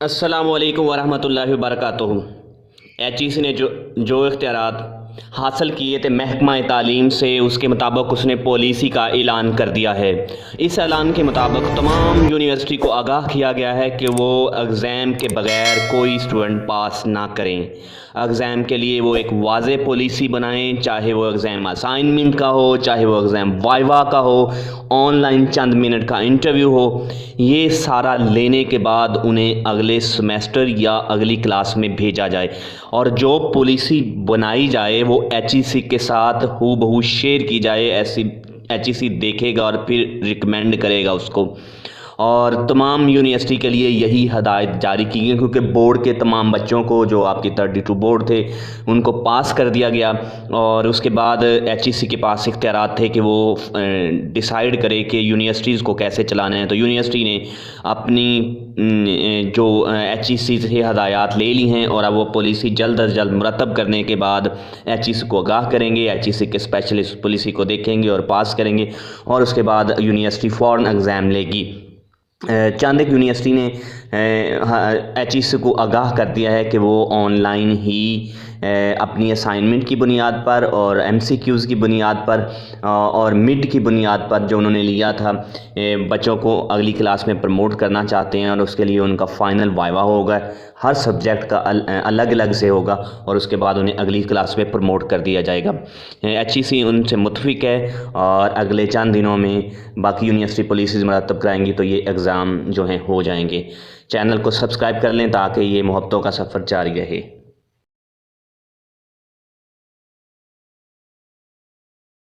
السلام علیکم ورحمۃ اللہ وبرکاتہ۔ ایچ ای سی نے جو اختیارات حاصل کیے تھے محکمہ تعلیم سے، اس کے مطابق اس نے پالیسی کا اعلان کر دیا ہے۔ اس اعلان کے مطابق تمام یونیورسٹی کو آگاہ کیا گیا ہے کہ وہ ایگزام کے بغیر کوئی اسٹوڈنٹ پاس نہ کریں۔ ایگزام کے لیے وہ ایک واضح پالیسی بنائیں، چاہے وہ ایگزام اسائنمنٹ کا ہو، چاہے وہ ایگزام وائوا کا ہو، آن لائن چند منٹ کا انٹرویو ہو۔ یہ سارا لینے کے بعد انہیں اگلے سیمیسٹر یا اگلی کلاس میں بھیجا جائے، اور جو پالیسی بنائی جائے وہ ایچ ای سی کے ساتھ ہو بہو شیئر کی جائے۔ ایسی ایچ ای سی دیکھے گا اور پھر ریکمینڈ کرے گا اس کو، اور تمام یونیورسٹی کے لیے یہی ہدایت جاری کی گئی، کیونکہ بورڈ کے تمام بچوں کو جو آپ کی 32 بورڈ تھے ان کو پاس کر دیا گیا، اور اس کے بعد ایچ ای سی کے پاس اختیارات تھے کہ وہ ڈیسائیڈ کرے کہ یونیورسٹیز کو کیسے چلانا ہے۔ تو یونیورسٹی نے اپنی جو ایچ ای سی سے ہدایات لے لی ہیں، اور اب وہ پالیسی جلد از جلد مرتب کرنے کے بعد ایچ ای سی کو آگاہ کریں گے۔ ایچ ای سی کے اسپیشلسٹ پالیسی کو دیکھیں گے اور پاس کریں گے، اور اس کے بعد یونیورسٹی فوراً ایگزام لے گی۔ چند ایک یونیورسٹی نے ایچ ای سی کو آگاہ کر دیا ہے کہ وہ آن لائن ہی اپنی اسائنمنٹ کی بنیاد پر اور ایم سی کیوز کی بنیاد پر اور مڈ کی بنیاد پر جو انہوں نے لیا تھا، بچوں کو اگلی کلاس میں پروموٹ کرنا چاہتے ہیں، اور اس کے لیے ان کا فائنل وائوا ہوگا، ہر سبجیکٹ کا الگ الگ سے ہوگا، اور اس کے بعد انہیں اگلی کلاس میں پروموٹ کر دیا جائے گا۔ ایچ ای سی ان سے متفق ہے، اور اگلے چند دنوں میں باقی یونیورسٹی پالیسیز مرتب کرائیں گی تو یہ ایگزام جو ہیں ہو جائیں گے۔ چینل کو سبسکرائب کر لیں تاکہ یہ محبتوں کا سفر جاری رہے۔